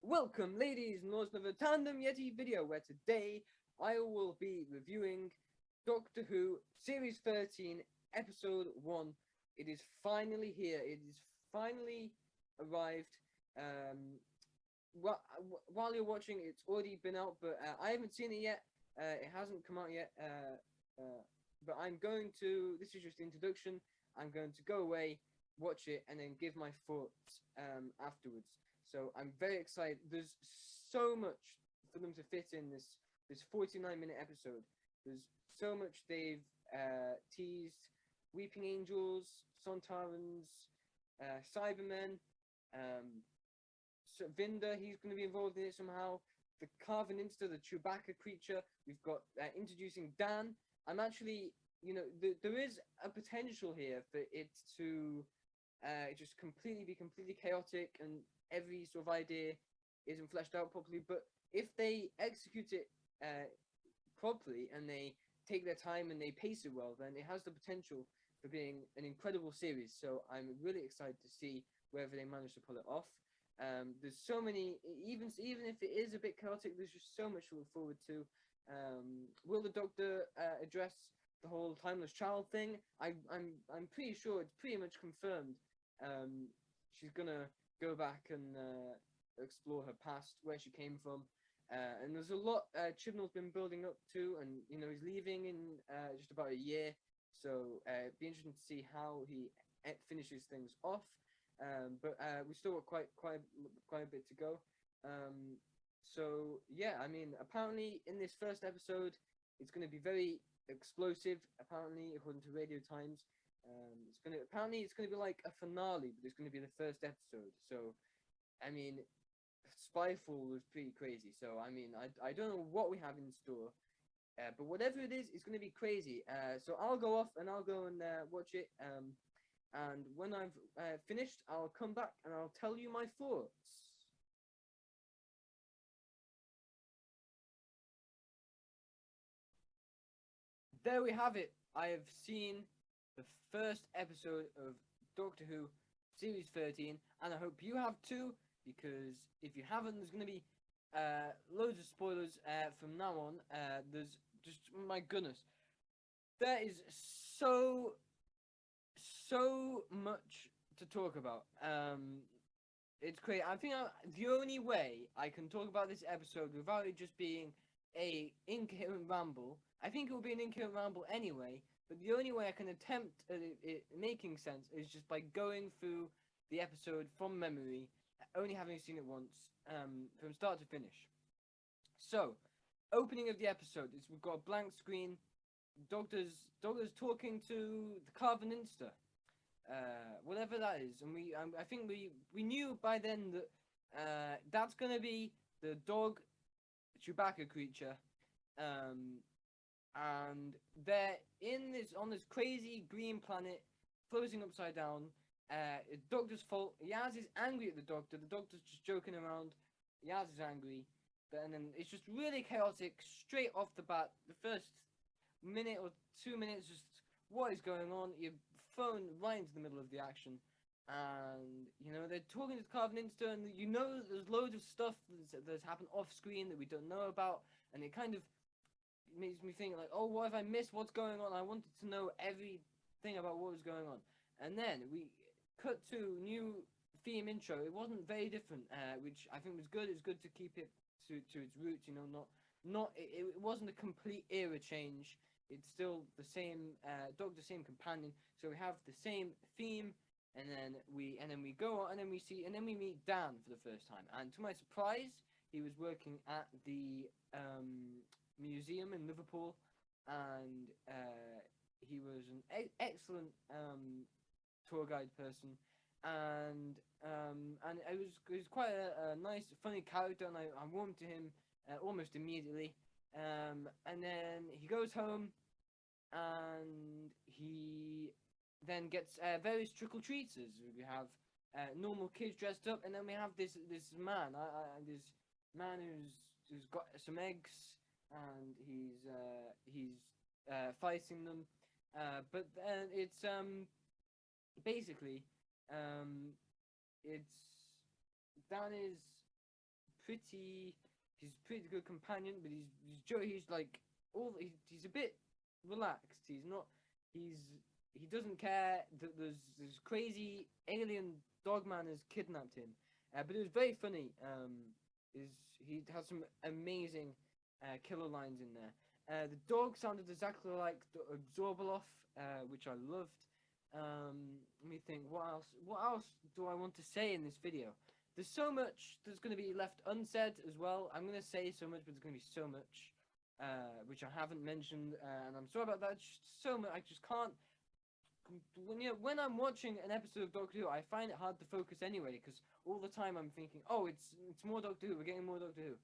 Welcome, ladies and lords, to the Tandem Yeti video, where today I will be reviewing Doctor Who Series 13, Episode 1. It is finally here. It is finally arrived. While you're watching, it's already been out, but I haven't seen it yet. It hasn't come out yet. But I'm going to. This is just the introduction. I'm going to go away, watch it, and then give my thoughts afterwards. So I'm very excited. There's so much for them to fit in this 49-minute episode. There's so much they've teased: Weeping Angels, Sontarans, Cybermen, Vinda. He's going to be involved in it somehow. The Carveninsta, the Chewbacca creature. We've got introducing Dan. I'm actually, there is a potential here for it to just be completely chaotic and every sort of idea isn't fleshed out properly. But if they execute it properly and they take their time and they pace it well, then it has the potential for being an incredible series. So I'm really excited to see whether they manage to pull it off. There's so many, even if it is a bit chaotic, there's just so much to look forward to. Will the Doctor address the whole timeless child thing? I'm pretty sure it's pretty much confirmed. She's gonna go back and explore her past, where she came from, and there's a lot Chibnall's been building up to, and he's leaving in just about a year, so it'd be interesting to see how he finishes things off. But we still got quite a bit to go. So yeah, I mean, apparently in this first episode, it's going to be very explosive. Apparently, according to Radio Times, it's gonna be like a finale, but it's going to be the first episode. So, I mean, Spyfall was pretty crazy. So I mean, I don't know what we have in store, but whatever it is, it's going to be crazy. So I'll go off and I'll go and watch it. And when I've finished, I'll come back and I'll tell you my thoughts. There we have it. I have seen the first episode of Doctor Who Series 13, and I hope you have too, because if you haven't, there's going to be loads of spoilers from now on. There's just, my goodness, there is so much to talk about. It's crazy. I think the only way I can talk about this episode without it just being a incoherent ramble, I think it will be an incoherent ramble anyway, but the only way I can attempt at it making sense is just by going through the episode from memory, only having seen it once, from start to finish. So, opening of the episode is we've got a blank screen. Doctor's talking to the Carveninsta, whatever that is, and I think we knew by then that that's gonna be the dog Chewbacca creature, and they're on this crazy green planet, floating upside down. It's Doctor's fault. Yaz is angry at the Doctor. The Doctor's just joking around. Yaz is angry, and then it's just really chaotic straight off the bat. The first minute or 2 minutes, just what is going on? You're thrown right into the middle of the action, and they're talking to Carveninsta, and there's loads of stuff that's happened off screen that we don't know about, and it kind of makes me think like, oh, what have I missed? What's going on? I wanted to know everything about what was going on, and then we cut to new theme intro. It wasn't very different, which I think was good. It's good to keep it to its roots. It wasn't a complete era change. It's still the same Doctor, same companion. So we have the same theme, and then we go on, and then we meet Dan for the first time. And to my surprise, he was working at the museum in Liverpool, and he was an excellent tour guide person, and it was quite a nice, funny character, and I warmed to him almost immediately. And then he goes home, and he then gets various trick-or-treaters. We have normal kids dressed up, and then we have this man, this man who's got some eggs, and he's fighting them. But it's basically it's Dan is he's a pretty good companion, but he's like he's a bit relaxed. He's not he doesn't care that there's crazy alien dogman has kidnapped him. But it was very funny. Is he has some amazing killer lines in there. The dog sounded exactly like the Absorbaloff, which I loved. Let me think. What else? What else do I want to say in this video? There's so much that's going to be left unsaid as well. I'm going to say so much, but there's going to be so much which I haven't mentioned, and I'm sorry about that. Just so much. I just can't. When I'm watching an episode of Doctor Who, I find it hard to focus anyway, because all the time I'm thinking, oh, it's more Doctor Who. We're getting more Doctor Who,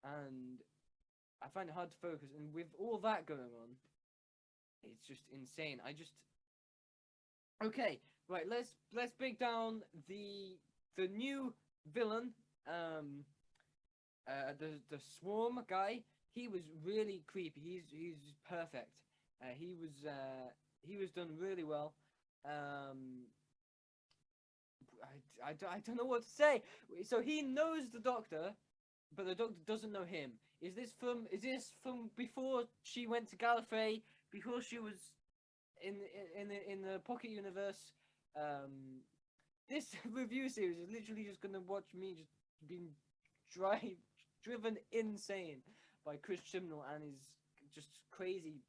and I find it hard to focus. And with all that going on, it's just insane. Okay, right. Let's break down the new villain. The Swarm guy. He was really creepy. He's perfect. He was done really well. I don't know what to say. So he knows the Doctor, but the Doctor doesn't know him. Is this from before she went to Gallifrey? Before she was in the Pocket Universe? This review series is literally just gonna watch me just being driven insane by Chris Chibnall and his just crazy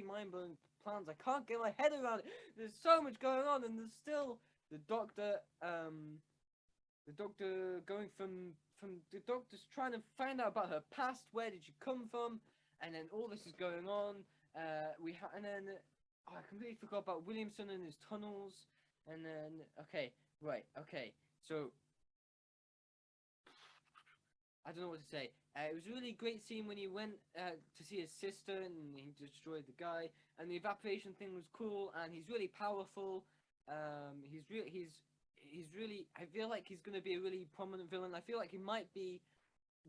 mind-blowing plans. I can't get my head around it. There's so much going on, and there's still the Doctor going from the Doctor's trying to find out about her past. Where did she come from? And then all this is going on. And then I completely forgot about Williamson and his tunnels. And then okay, so I don't know what to say. It was a really great scene when he went to see his sister and he destroyed the guy. And the evaporation thing was cool. And he's really powerful. He's really. I feel like he's going to be a really prominent villain. I feel like he might be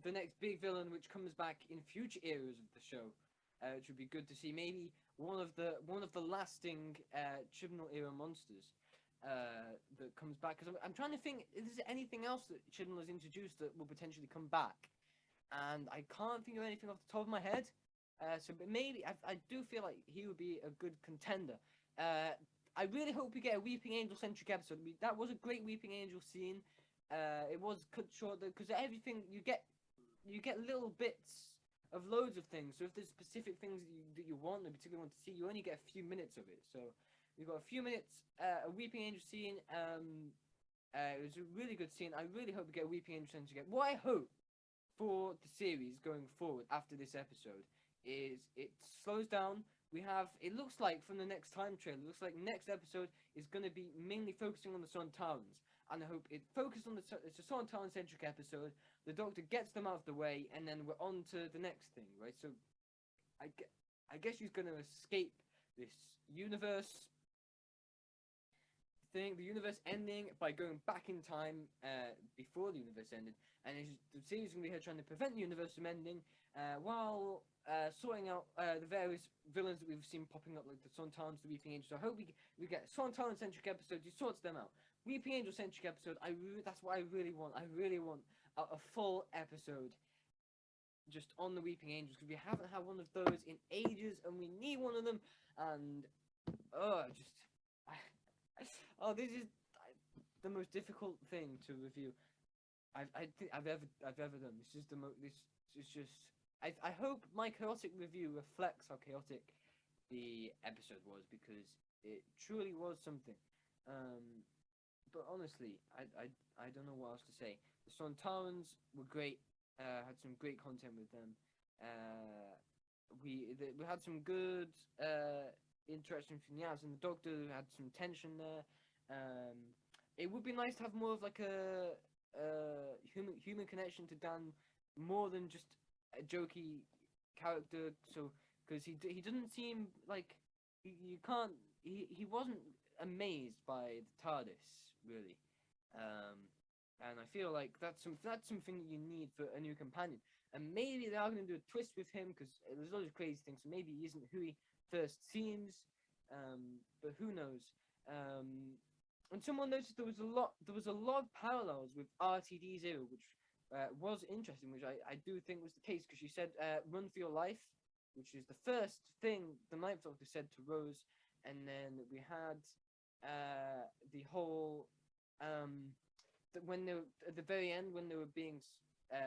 the next big villain, which comes back in future eras of the show, which would be good to see. Maybe one of the lasting Chibnall era monsters that comes back. Because I'm trying to think, is there anything else that Chibnall has introduced that will potentially come back? And I can't think of anything off the top of my head. But maybe I do feel like he would be a good contender. I really hope we get a Weeping Angel centric episode. That was a great Weeping Angel scene. It was cut short because everything you get little bits of loads of things. So if there's specific things that you want and particularly want to see, you only get a few minutes of it. So we've got a few minutes. A Weeping Angel scene. It was a really good scene. I really hope we get a Weeping Angel centric episode. What I hope for the series going forward after this episode is it slows down. It looks like from the next time trailer, it looks like next episode is going to be mainly focusing on the Sontarans. And I hope it focuses on it's a Sontaran centric episode. The Doctor gets them out of the way, and then we're on to the next thing, right? So I guess she's going to escape this universe thing, the universe ending, by going back in time before the universe ended. And the series is going to be her trying to prevent the universe from ending while sorting out the various villains that we've seen popping up, like the Sontarans, the Weeping Angels. So I hope we get Sontaran-centric episodes. He sorts them out. Weeping Angel-centric episode. That's what I really want. I really want a full episode just on the Weeping Angels, because we haven't had one of those in ages, and we need one of them. And this is the most difficult thing to review I've ever done. I hope my chaotic review reflects how chaotic the episode was, because it truly was something. But honestly, I don't know what else to say. The Sontarans were great. Had some great content with them. We had some good interaction from Yaz and the Doctor. Had some tension there. It would be nice to have more of like a human connection to Dan, more than just a jokey character. So because he doesn't seem like he wasn't amazed by the TARDIS really, and I feel like that's something that you need for a new companion. And maybe they are going to do a twist with him, because there's loads of crazy things. So maybe he isn't who he first seems, but who knows? And someone noticed there was a lot of parallels with RTD's era, which was interesting, which I do think was the case, because she said, "Run for your life," which is the first thing the Ninth Doctor said to Rose, and then we had the whole when they were, at the very end, when they were being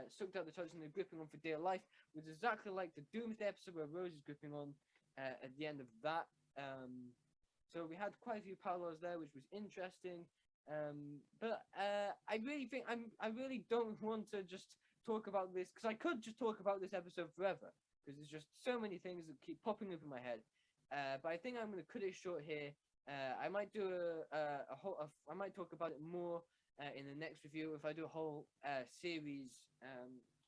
sucked out the touch and they're gripping on for dear life, was exactly like the Doomsday episode where Rose is gripping on at the end of that. So we had quite a few parallels there, which was interesting. But I really think I really don't want to just talk about this, because I could just talk about this episode forever, because there's just so many things that keep popping up in my head. But I think I'm going to cut it short here. I might do I might talk about it more in the next review. If I do a whole series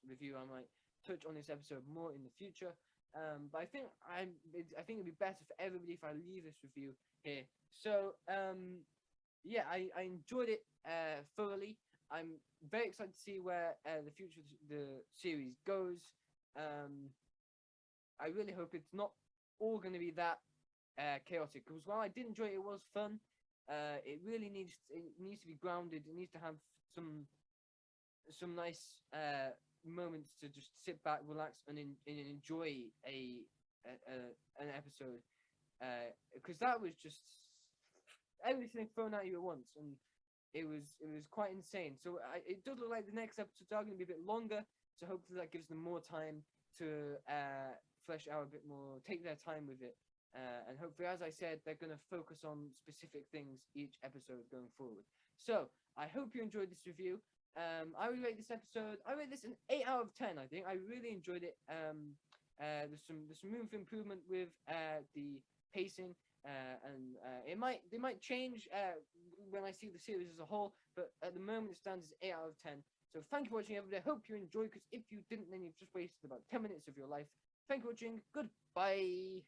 review, I might touch on this episode more in the future. But I think it'd be better for everybody if I leave this review here. So yeah, I enjoyed it thoroughly. I'm very excited to see where the future of the series goes. I really hope it's not all going to be that chaotic, because while I did enjoy it, it was fun. It really needs to be grounded. It needs to have some nice moments to just sit back, relax, and enjoy an episode. Because that was just everything thrown at you at once, and it was quite insane. So it does look like the next episodes are going to be a bit longer. So hopefully that gives them more time to flesh out a bit more, take their time with it. And hopefully, as I said, they're going to focus on specific things each episode going forward. So I hope you enjoyed this review. I would rate this episode. I rate this an 8 out of 10. I think I really enjoyed it. There's some room for improvement with the pacing, and they might change when I see the series as a whole. But at the moment, it stands as 8 out of 10. So thank you for watching, everybody. I hope you enjoyed, because if you didn't, then you've just wasted about 10 minutes of your life. Thank you for watching. Goodbye.